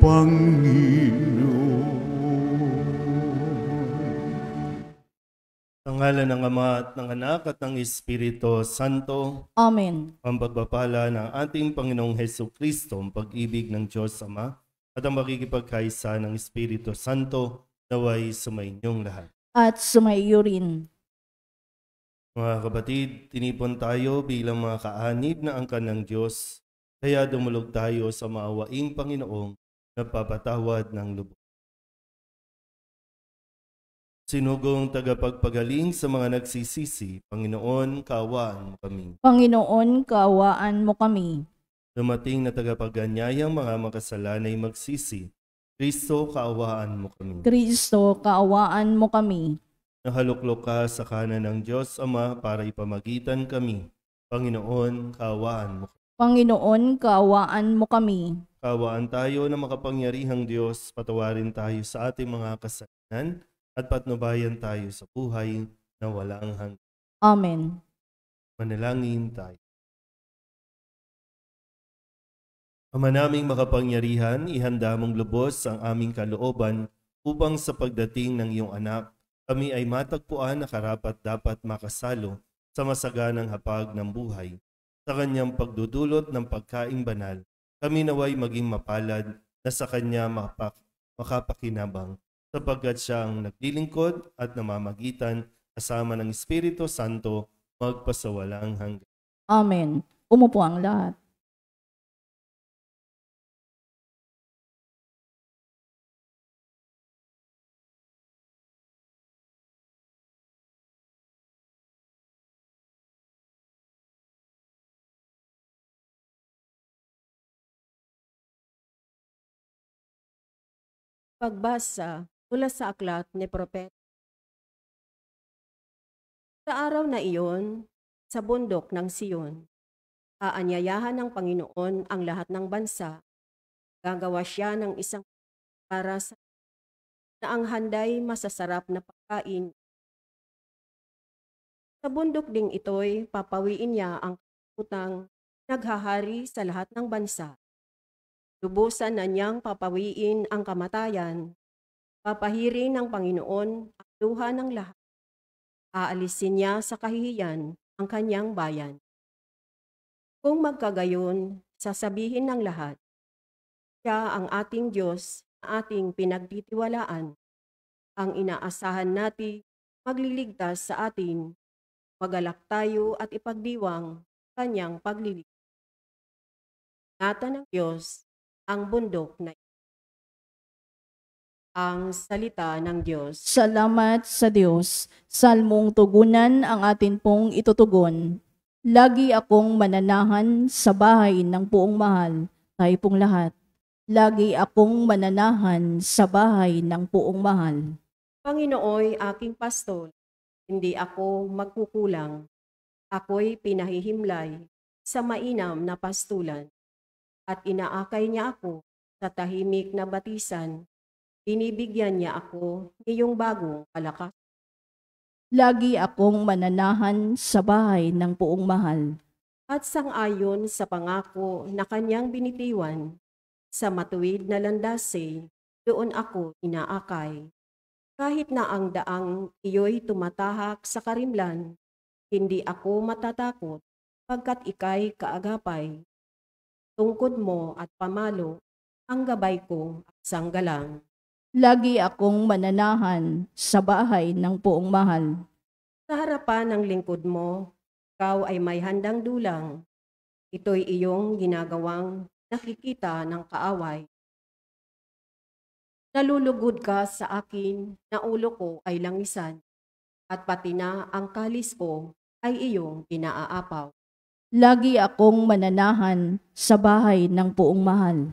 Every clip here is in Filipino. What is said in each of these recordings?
Panginoon. Sa ngalan ng Ama at ng Anak at ng Espiritu Santo. Amen. Ang pagpapala ng ating Panginoong Hesukristo, ang pag-ibig ng Diyos Ama, at ang makikipagkaisa ng Espiritu Santo, naway sumainyong lahat. At sumaiyo rin. Mga kapatid, tinipon tayo bilang mga kaanib na angkan ng Diyos, kaya dumulog tayo sa maawaing Panginoong nagpapatawad ng lubos. Sinugong tagapagpagaling sa mga nagsisisi, Panginoon, kaawaan mo kami. Panginoon, kaawaan mo kami. Dumating na tagapaganyayang mga makasalanay magsisi, Kristo, kaawaan mo kami. Kristo, kaawaan mo kami. Nahaluklok ka sa kanan ng Diyos Ama para ipamagitan kami. Panginoon, kaawaan mo kami. Panginoon, kaawaan mo kami. Kaawaan tayo na makapangyarihang Diyos, patawarin tayo sa ating mga kasalanan at patnubayan tayo sa buhay na walang hanggan. Amen. Manalangin tayo. Ama naming makapangyarihan, ihanda mong lubos ang aming kalooban upang sa pagdating ng iyong anak, kami ay matagpuan na karapat-dapat makasalo sa masaganang hapag ng buhay. Sa kanyang pagdudulot ng pagkaing banal, kami naway maging mapalad na sa kanya makapakinabang, sapagkat siya ang naglilingkod at namamagitan kasama ng Espiritu Santo magpasawalang hanggan. Amen. Umupo ang lahat. Pagbasa mula sa aklat ni Propeta. Sa araw na iyon, sa bundok ng Siyon, aanyayahan ng Panginoon ang lahat ng bansa. Gagawa siya ng isang para sa na ang handay masasarap na pagkain. Sa bundok ding ito'y papawiin niya ang utang naghahari sa lahat ng bansa. Lubusan na niyang papawiin ang kamatayan. Papahirin ng Panginoon ang luha ng lahat. Aalisin niya sa kahihiyan ang kanyang bayan. Kung magkagayon, sasabihin ng lahat, siya ang ating Diyos, ating pinagtitiwalaan, ang inaasahan natin magliligtas sa atin. Magalak tayo at ipagdiwang kanyang pagliligtas. Ingatan ng Diyos ang bundok na ito. Ang salita ng Diyos. Salamat sa Diyos. Salmong tugunan ang atin pong itutugon. Lagi akong mananahan sa bahay ng puong mahal. Tayo pong lahat. Lagi akong mananahan sa bahay ng puong mahal. Panginooy aking pastol, hindi ako magkukulang. Ako'y pinahihimlay sa mainam na pastulan. At inaakay niya ako sa tahimik na batisan. Binibigyan niya ako ngayong bagong kalakas. Lagi akong mananahan sa bahay ng puong mahal. At sang-ayon sa pangako na kanyang binitiwan, sa matuwid na landase, doon ako inaakay. Kahit na ang daang iyo'y tumatahak sa karimlan, hindi ako matatakot pagkat ika'y kaagapay. Tungkod mo at pamalo, ang gabay ko at sanggalang. Lagi akong mananahan sa bahay ng puong mahal. Sa harapan ng lingkod mo, ikaw ay may handang dulang. Ito'y iyong ginagawang nakikita ng kaaway. Nalulugod ka sa akin na ulo ko ay langisan, at pati na ang kalis ko ay iyong inaaapaw. Lagi akong mananahan sa bahay ng puong mahal.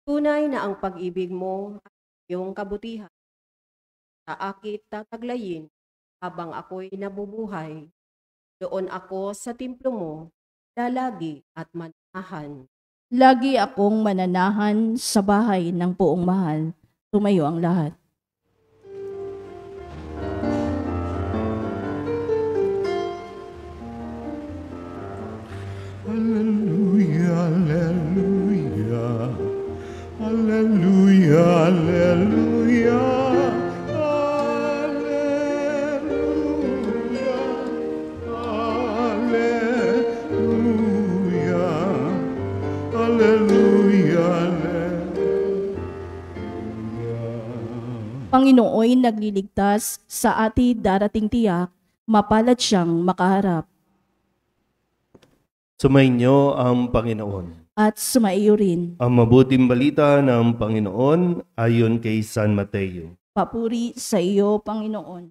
Tunay na ang pag-ibig mo at iyong kabutihan. Sa akit tataglayin habang ako'y nabubuhay. Doon ako sa templo mo, lalagi at manahan. Lagi akong mananahan sa bahay ng puong mahal. Tumayo ang lahat. Hallelujah, hallelujah, hallelujah. Hallelujah, hallelujah, hallelujah, hallelujah, hallelujah. Panginooy nagliligtas sa ati darating tiyak, mapalad siyang makaharap. Sumainyo ang Panginoon. At sumaiyo rin. Ang mabuting balita ng Panginoon ayon kay San Mateo. Papuri sa iyo, Panginoon.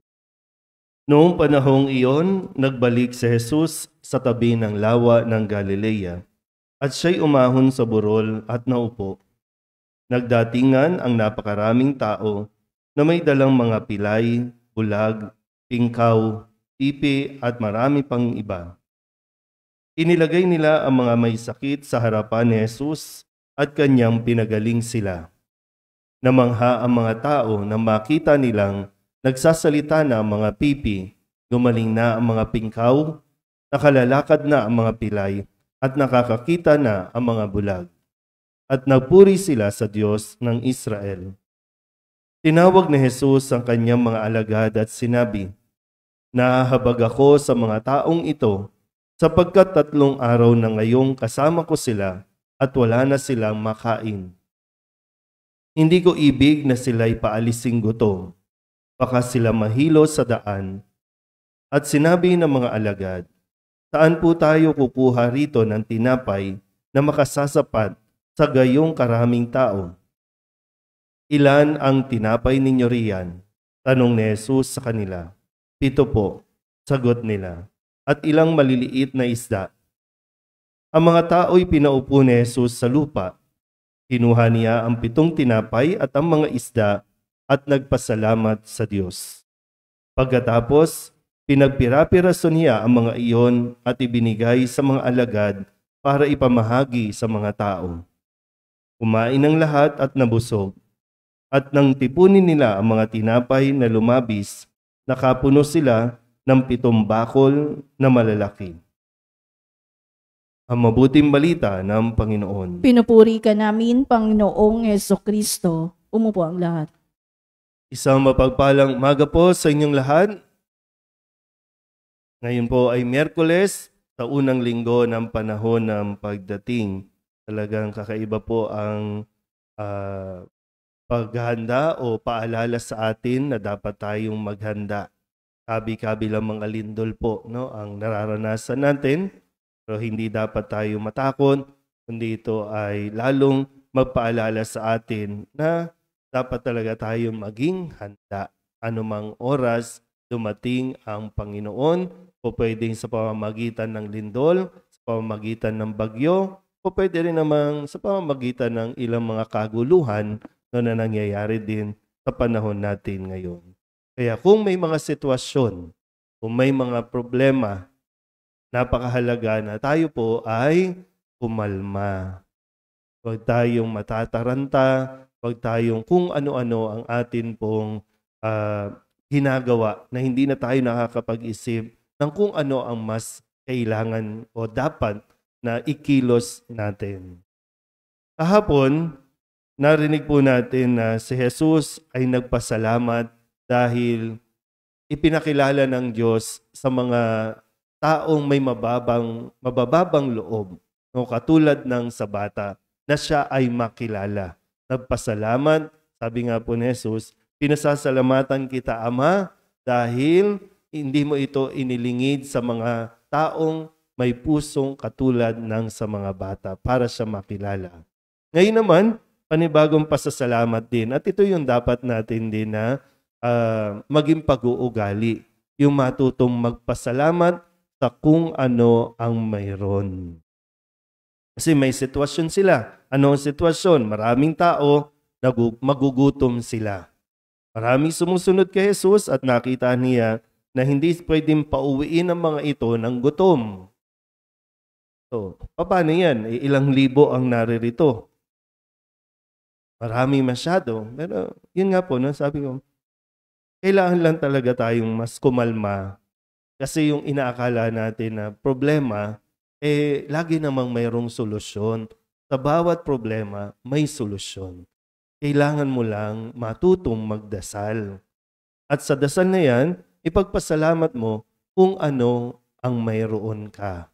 Noong panahong iyon, nagbalik si Jesus sa tabi ng lawa ng Galilea at siya'y umahon sa burol at naupo. Nagdatingan ang napakaraming tao na may dalang mga pilay, bulag, pingkaw, pipi at marami pang iba. Inilagay nila ang mga may sakit sa harapan ni Jesus at kanyang pinagaling sila. Namangha ang mga tao na makita nilang nagsasalita na ang mga pipi, gumaling na ang mga pingkaw, nakalalakad na ang mga pilay, at nakakakita na ang mga bulag. At nagpuri sila sa Diyos ng Israel. Tinawag ni Jesus ang kanyang mga alagad at sinabi, "Nahahabag ako sa mga taong ito, sapagkat 3 araw na ngayong kasama ko sila at wala na silang makain. Hindi ko ibig na sila'y paalising gutom, baka sila mahilo sa daan." At sinabi ng mga alagad, "Saan po tayo kukuha rito ng tinapay na makasasapat sa gayong karaming tao?" "Ilan ang tinapay ninyo riyan?" tanong ni Jesus sa kanila. "7 po," sagot nila. "At ilang maliliit na isda?" Ang mga tao'y pinaupo ni Jesus sa lupa. Kinuha niya ang 7 tinapay at ang mga isda at nagpasalamat sa Diyos. Pagkatapos, pinagpira-piraso niya ang mga iyon at ibinigay sa mga alagad para ipamahagi sa mga tao. Kumain ng lahat at nabusog. At nang tipunin nila ang mga tinapay na lumabis, nakapuno sila ng 7 bakol na malalaki. Ang mabuting balita ng Panginoon. Pinupuri ka namin, Panginoong Hesukristo. Umupo ang lahat. Isang mapagpalang umaga po sa inyong lahat. Ngayon po ay Miyerkules, sa unang linggo ng panahon ng pagdating. Talagang kakaiba po ang paghahanda o paalala sa atin na dapat tayong maghanda. Kabi-kabi lang mga lindol po, no, ang nararanasan natin, pero hindi dapat tayo matakot, kundi ito ay lalong magpaalala sa atin na dapat talaga tayong maging handa. Anumang oras dumating ang Panginoon, o pwedeng sa pamamagitan ng lindol, sa pamamagitan ng bagyo, o pwede rin namang sa pamamagitan ng ilang mga kaguluhan na nangyayari din sa panahon natin ngayon. Kaya kung may mga sitwasyon, kung may mga problema, napakahalaga na tayo po ay kumalma. Huwag tayong matataranta, huwag tayong kung ano-ano ang atin pong ginagawa na hindi na tayo nakakapag-isip ng kung ano ang mas kailangan o dapat na ikilos natin. Kahapon, narinig po natin na si Jesus ay nagpasalamat dahil ipinakilala ng Diyos sa mga taong may mabababang loob, no, katulad ng sa bata, na siya ay makilala. Nagpasalamat, sabi nga po ni Jesus, "Pinasasalamatan kita, Ama, dahil hindi mo ito inilingid sa mga taong may pusong katulad ng sa mga bata para siya makilala." Ngayon naman, panibagong pasasalamat din. At ito yung dapat natin din na maging pag-uugali. Yung matutong magpasalamat sa kung ano ang mayroon. Kasi may sitwasyon sila. Ano ang sitwasyon? Maraming tao, magugutom sila. Maraming sumusunod kay Jesus at nakita niya na hindi pwedeng pauwiin ang mga ito ng gutom. So, paano yan? Ilang libo ang naririto. Marami masyado. Pero yun nga po, no, sabi ko, kailangan lang talaga tayong mas kumalma. Kasi yung inaakala natin na problema, lagi namang mayroong solusyon. Sa bawat problema, may solusyon. Kailangan mo lang matutong magdasal. At sa dasal na yan, ipagpasalamat mo kung ano ang mayroon ka.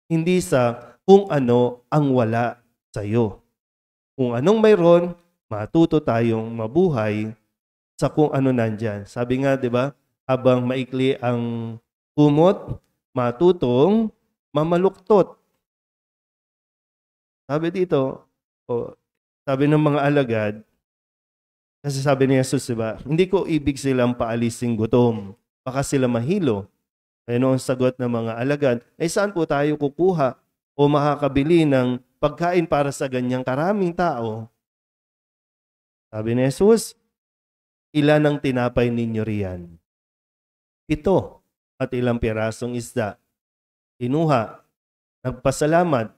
Hindi sa kung ano ang wala sa iyo. Kung anong mayroon, matuto tayong mabuhay sa kung ano nandyan. Sabi nga, di ba, habang maikli ang kumot, matutong mamaluktot. Sabi dito, sabi ng mga alagad, kasi sabi ni Jesus, di ba, hindi ko ibig silang paalisin gutom, baka sila mahilo. Ano ang sagot ng mga alagad? Saan po tayo kukuha o makakabili ng pagkain para sa ganyang karaming tao? Sabi ni Jesus, ilan ang tinapay ninyo riyan? 7 at ilang pirasong isda. Kinuha, nagpasalamat,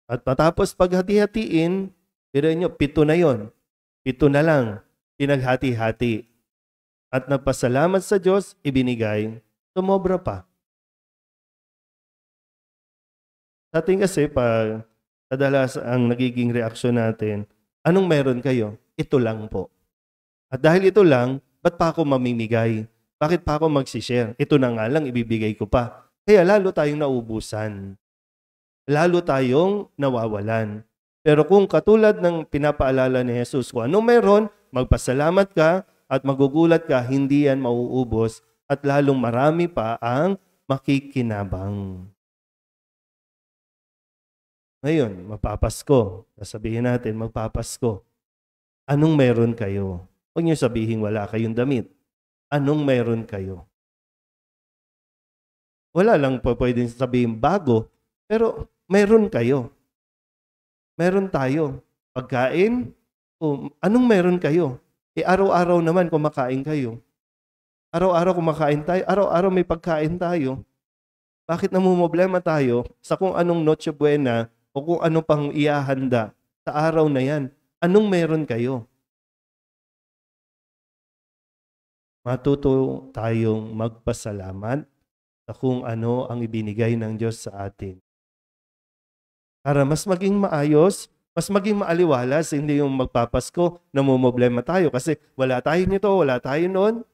at matapos paghati-hatiin, pero nyo, 7 na yon. 7 na lang, pinaghati-hati. At nagpasalamat sa Diyos, ibinigay, tumobra pa. Sa atin kasi, pag kadalas ang nagiging reaksyon natin, anong meron kayo? Ito lang po. At dahil ito lang, ba't pa ako mamimigay? Bakit pa ako magsishare? Ito na nga lang, ibibigay ko pa. Kaya lalo tayong naubusan. Lalo tayong nawawalan. Pero kung katulad ng pinapaalala ni Jesus, kung anong meron, magpasalamat ka at magugulat ka, hindi yan mauubos at lalong marami pa ang makikinabang. Ngayon, magpapasko. Sasabihin natin, magpapasko. Anong meron kayo? Huwag niyo sabihin wala kayong damit. Anong meron kayo? Wala lang po pwedeng sabihin bago, pero meron kayo. Meron tayo. Pagkain, anong meron kayo? Araw-araw naman kumakain kayo. Araw-araw kumakain tayo, araw-araw may pagkain tayo. Bakit namumblema tayo sa kung anong Noche Buena o kung ano pang iahanda sa araw na yan? Anong meron kayo? Matuto tayong magpasalamat sa kung ano ang ibinigay ng Diyos sa atin. Para mas maging maayos, mas maging maaliwalas, hindi yung magpapasko, namumblema tayo kasi wala tayo nito, wala tayo noon.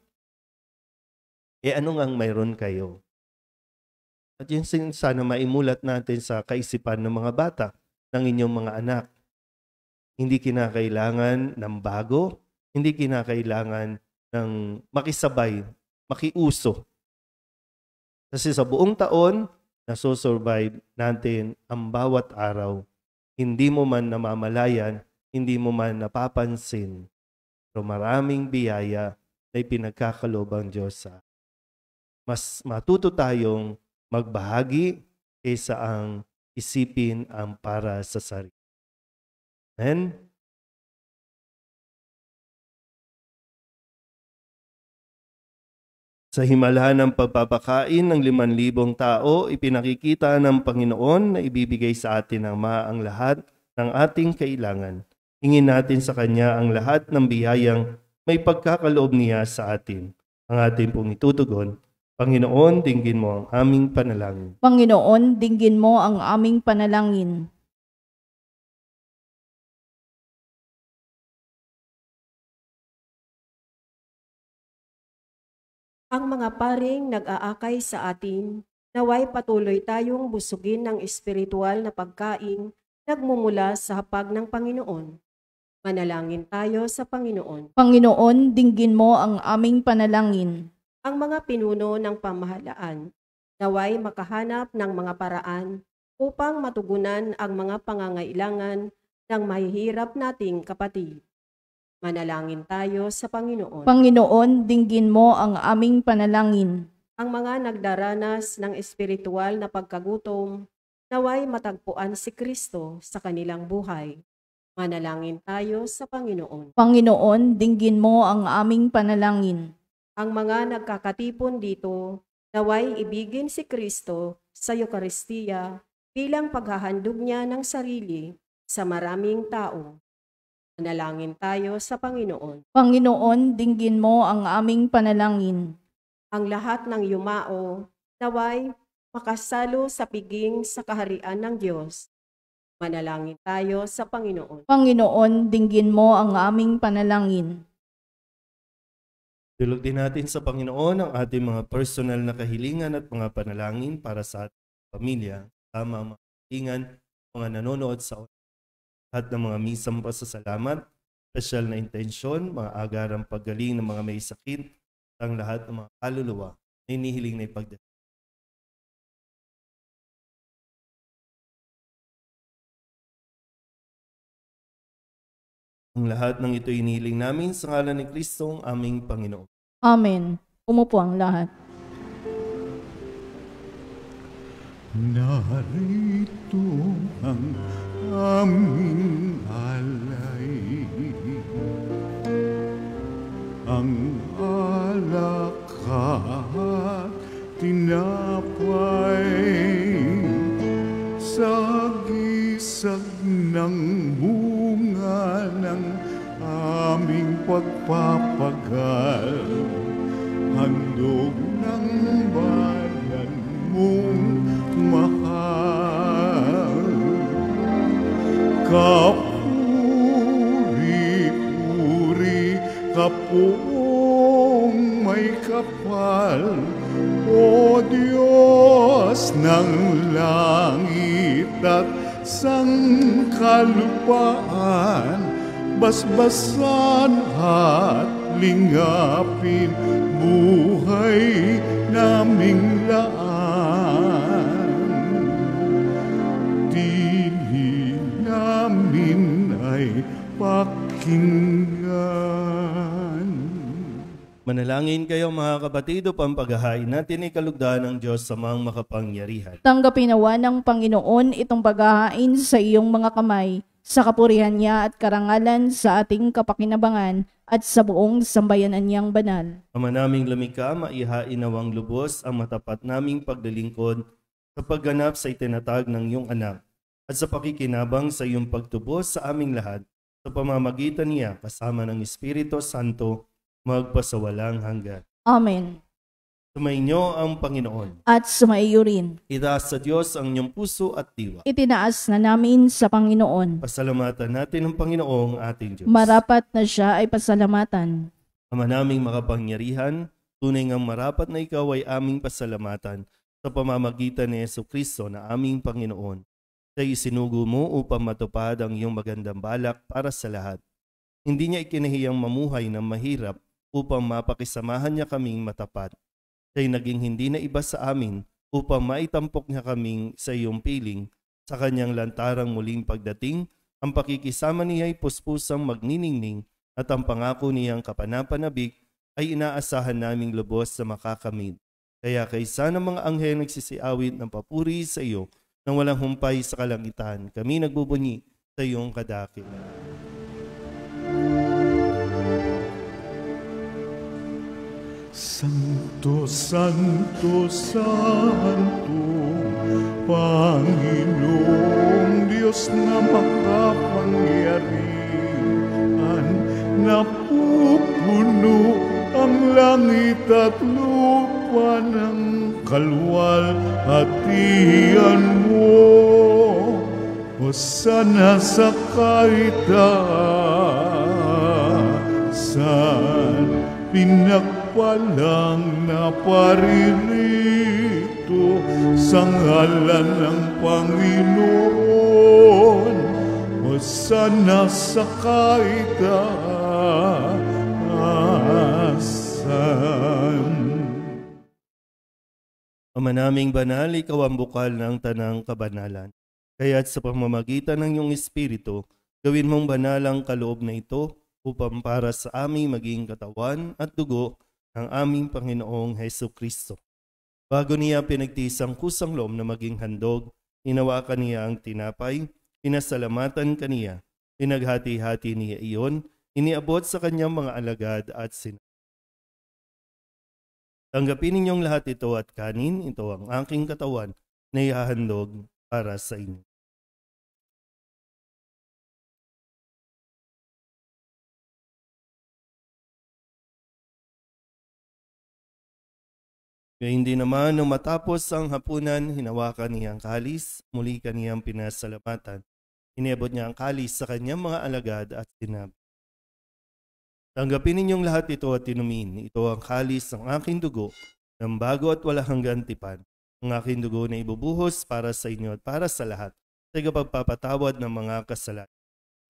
Ano ang mayroon kayo? At yun sana maimulat natin sa kaisipan ng mga bata, ng inyong mga anak. Hindi kinakailangan ng bago, hindi kinakailangan ng makisabay, makiuso. Kasi sa buong taon, nasusurvive natin ang bawat araw. Hindi mo man namamalayan, hindi mo man napapansin, pero maraming biyaya na ipinagkakaloob ang Diyos sa. Mas matuto tayong magbahagi kaysa ang isipin ang para sa sarili. Amen? Sa himala ng pagpapakain ng 5,000 tao, ipinakikita ng Panginoon na ibibigay sa atin ang lahat ng ating kailangan. Hingin natin sa Kanya ang lahat ng biyayang may pagkakaloob niya sa atin. Ang ating pong itutugon, Panginoon, dinggin mo ang aming panalangin. Panginoon, dinggin mo ang aming panalangin. Ang mga paring nag-aakay sa atin, naway patuloy tayong busugin ng espiritual na pagkain nagmumula sa hapag ng Panginoon. Manalangin tayo sa Panginoon. Panginoon, dinggin mo ang aming panalangin. Ang mga pinuno ng pamahalaan, naway makahanap ng mga paraan upang matugunan ang mga pangangailangan ng mahihirap nating kapatid. Manalangin tayo sa Panginoon. Panginoon, dinggin mo ang aming panalangin. Ang mga nagdaranas ng espiritual na pagkagutom, naway matagpuan si Kristo sa kanilang buhay. Manalangin tayo sa Panginoon. Panginoon, dinggin mo ang aming panalangin. Ang mga nagkakatipon dito, naway ibigin si Kristo sa Eukaristiya bilang paghahandog niya ng sarili sa maraming tao. Manalangin tayo sa Panginoon. Panginoon, dinggin mo ang aming panalangin. Ang lahat ng yumao, naway makasalo sa piging sa kaharian ng Diyos. Manalangin tayo sa Panginoon. Panginoon, dinggin mo ang aming panalangin. Dulog din natin sa Panginoon ang ating mga personal na kahilingan at mga panalangin para sa ating pamilya, tama mga kahilingan, mga nanonood sa lahat ng mga misang pasasalamat, special na intensyon, mga agarang paggaling ng mga may sakit, ang lahat ng mga kaluluwa na inihiling na ipagdasal. Ang lahat ng ito inihiling namin sa ngalan ni Kristo, ang aming Panginoon. Amen. Umupo ang lahat. Narito ang aming alay, ang alak at tinapay, sa gisag ng bunga ng aming pagpapagal, handog ng bayan mong mahal. Kapuri-puri ka poong may kapal, O Diyos ng langit at sangkalupaan, basbasan at lingapin buhay naming laan. Dili namin ay pakinggan. Manalangin kayo mga kapatid upang paghahain natin ay kalugdan ng Diyos sa mga makapangyarihan. Tanggapin nawa ng Panginoon itong paghahain sa iyong mga kamay, sa kapurihan niya at karangalan sa ating kapakinabangan at sa buong sambayanan niyang banal. Ama naming lumikha, maihain nawang lubos ang matapat naming paglilingkod sa pagganap sa itinatag ng iyong anak at sa pakikinabang sa iyong pagtubos sa aming lahat sa pamamagitan niya kasama ng Espiritu Santo magpasawalang hanggan. Amen. Sumainyo ang Panginoon. At sumaiyo rin. Itaas sa Diyos ang inyong puso at diwa. Itinaas na namin sa Panginoon. Pasalamatan natin ang Panginoong ating Diyos. Marapat na siya ay pasalamatan. Ama naming makapangyarihan, tunay ngang marapat na ikaw ay aming pasalamatan sa pamamagitan ni Jesucristo na aming Panginoon. Siya'y isinugo mo upang matupad ang iyong magandang balak para sa lahat. Hindi niya ikinahiyang mamuhay ng mahirap upang mapakisamahan niya kaming matapat. Siya'y naging hindi na iba sa amin upang maitampok niya kaming sa iyong piling. Sa kanyang lantarang muling pagdating, ang pakikisama niya ay puspusang magniningning at ang pangako niyang kapanapanabik ay inaasahan naming lubos sa makakamit. Kaya kaysa ng mga anghel nagsisiawit ng papuri sa iyo nang walang humpay sa kalangitan, kami nagbubunyi sa iyong kadakilaan. Santo, Santo, Santo, Panginoong Diyos na makapangyarihan, napupuno ang langit at lupa ng kalwalhatian mo. Hosana sa kaitaasan, pinagpalang na paririto sa ngalan ng Panginoon. Hosana sa kaitaasan. Ama naming banal, ikaw ang bukal ng tanang kabanalan. Kaya't sa pamamagitan ng iyong Espiritu, gawin mong banal ang kaloob na ito upang para sa aming maging katawan at dugo ng aming Panginoong Jesucristo. Bago niya pinagtiis ang kusang loob na maging handog, hinawakan niya ang tinapay, pinasalamatan kaniya, pinaghati-hati niya iyon, iniabot sa kanyang mga alagad at sinabi, tanggapin ninyong lahat ito at kanin, ito ang aking katawan na ihahandog para sa inyo. Kaya hindi naman nung matapos ang hapunan, hinawakan niya ang kalis, muli kaniyang pinasalamatan. Inabot niya ang kalis sa kanyang mga alagad at sinabi, "Tanggapin ninyong lahat ito at inumin. Ito ang kalis ng aking dugo, ng bago at walang hanggang tipan. Ang aking dugo na ibubuhos para sa inyo at para sa lahat, sa pagpapatawad ng mga kasalanan.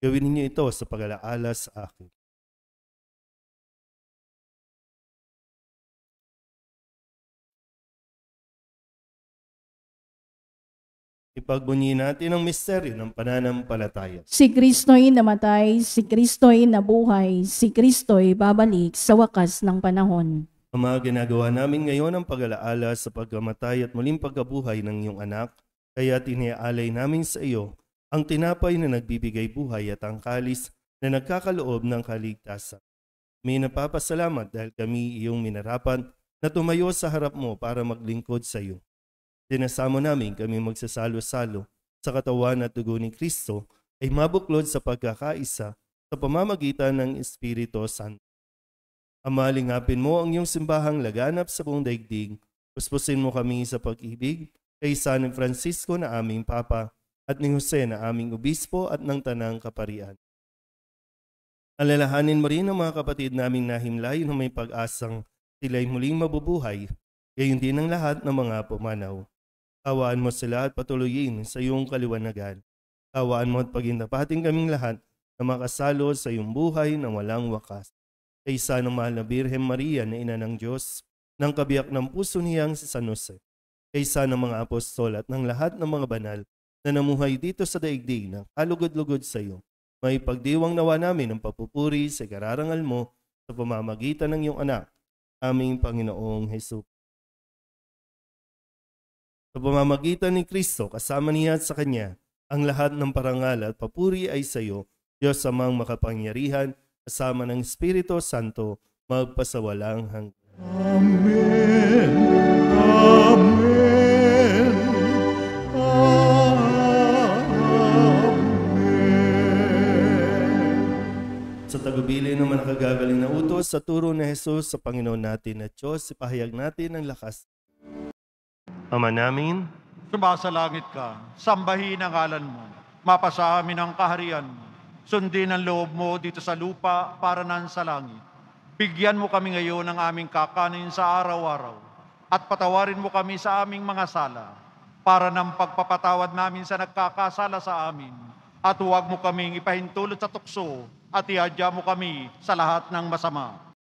Gawin ninyo ito sa pag-alaala sa akin." Ipagbunyi natin ang misteryo ng pananampalataya. Si Kristo'y namatay, si Kristo'y nabuhay, si Kristo'y babalik sa wakas ng panahon. Ang mga ginagawa namin ngayon ang pag-alaala sa pagkamatay at muling pagkabuhay ng iyong anak, kaya tiniaalay namin sa iyo ang tinapay na nagbibigay buhay at ang kalis na nagkakaloob ng kaligtasan. May napapasalamat dahil kami iyong minarapan na tumayo sa harap mo para maglingkod sa iyo. Sinasamo namin kami magsasalo-salo sa katawan at dugo ni Kristo ay mabuklod sa pagkakaisa sa pamamagitan ng Espiritu Santo. Amalingapin mo ang iyong simbahang laganap sa buong daigdig. Puspusin mo kami sa pag-ibig kay San Francisco na aming Papa at ni Jose na aming Obispo at ng Tanang Kaparian. Alalahanin mo rin ang mga kapatid naming nahimlay na may pag-asang sila'y muling mabubuhay, gayon din ang lahat ng mga pumanaw. Kawaan mo sila at patuloyin sa iyong kaliwanagan. Kawaan mo at pagintapatin kaming lahat na makasalo sa iyong buhay na walang wakas. Kaysa ng mahal na Birhen Maria na ina ng Diyos, ng kabiyak ng puso niyang si San Jose, kaysa ng mga apostol at ng lahat ng mga banal na namuhay dito sa daigdig na kalugod-lugod sa iyo, may pagdiwang nawa namin ang papupuri sa kararangal mo sa pamamagitan ng iyong anak, aming Panginoong Hesus. Sa pamamagitan ni Kristo, kasama niya at sa Kanya, ang lahat ng parangal at papuri ay sa iyo, Diyos amang makapangyarihan, kasama ng Espiritu Santo, magpasawalang hanggan. Amen. Amen. Amen. Sa tagubilin ng mga nakagagaling na utos sa turo ni Jesus sa Panginoon natin at Diyos, ipahayag natin ang lakas. Ama namin, Sumasalangit ka, sambahin ang ngalan mo, mapasa amin ang kaharian mo, sundin ang loob mo dito sa lupa para nan sa langit. Bigyan mo kami ngayon ng aming kakanin sa araw-araw, at patawarin mo kami sa aming mga sala, para ng pagpapatawad namin sa nagkakasala sa amin, at huwag mo kaming ipahintulot sa tukso, at iadya mo kami sa lahat ng masama.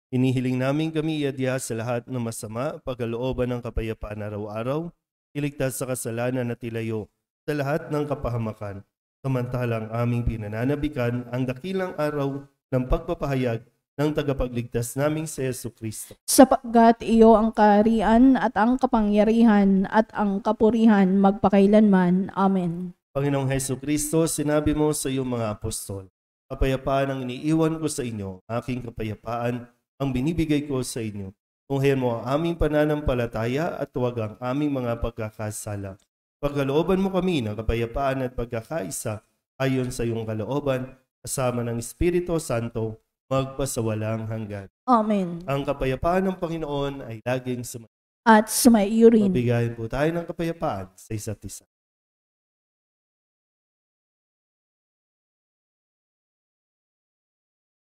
hinihiling namin kami iadya sa lahat ng masama, pagkalooban ng kapayapaan araw-araw, iligtas sa kasalanan at ilayo sa lahat ng kapahamakan, samantalang aming pinananabikan ang dakilang araw ng pagpapahayag ng tagapagligtas naming si Jesucristo. Sapagkat iyo ang kaharian at ang kapangyarihan at ang kapurihan magpakailanman. Amen. Panginoong Jesucristo, sinabi mo sa iyong mga apostol, kapayapaan ang iniiwan ko sa inyo, aking kapayapaan ang binibigay ko sa inyo. Tunghayan mo ang aming pananampalataya at huwag ang aming mga pagkakasala. Pagkalooban mo kami ng kapayapaan at pagkakaisa ayon sa iyong kalooban, kasama ng Espiritu Santo, magpasawalang hanggan. Amen. Ang kapayapaan ng Panginoon ay laging sumayo. At sumaiyo rin. Mabigayan po tayo ng kapayapaan sa isa't isa.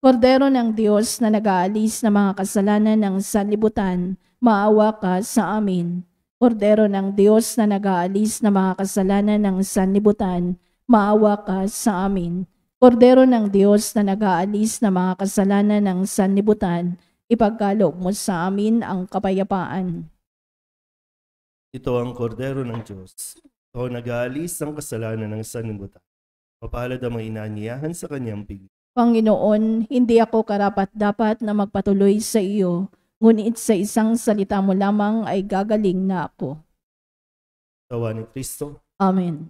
Kordero ng Diyos na nag-aalis ng mga kasalanan ng sanlibutan, maawa ka sa amin. Kordero ng Diyos na nag-aalis ng mga kasalanan ng sanlibutan, maawa ka sa amin. Kordero ng Diyos na nag-aalis ng mga kasalanan ng sanlibutan, ipagkaloob mo sa amin ang kapayapaan. Ito ang kordero ng Diyos. Ito ang nag-aalis ng kasalanan ng sanlibutan. Mapalad ang mga inaanyayahan sa kanyang piging. Panginoon, hindi ako karapat-dapat na magpatuloy sa iyo, ngunit sa isang salita mo lamang ay gagaling na ako. Tawa ni Kristo. Amen.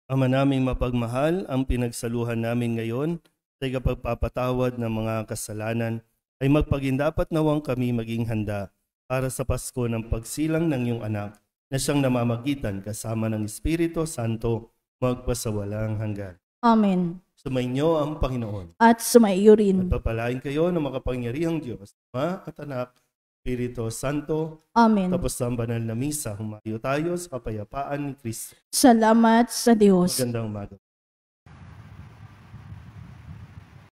Ama naming mapagmahal, ang pinagsaluhan namin ngayon sa ikapagpapatawad ng mga kasalanan ay magpagindapat nawang kami maging handa para sa Pasko ng pagsilang ng iyong anak na siyang namamagitan kasama ng Espiritu Santo magpasawalang hanggan. Amen. Sumainyo ang Panginoon. At sumaiyo rin. At papalain kayo ng makapangyarihang Diyos, Ama at Anak, Espiritu Santo. Amen. Tapos ang banal na misa, humayo tayo sa kapayapaan ni Kristo. Salamat sa Diyos. Magandang umaga.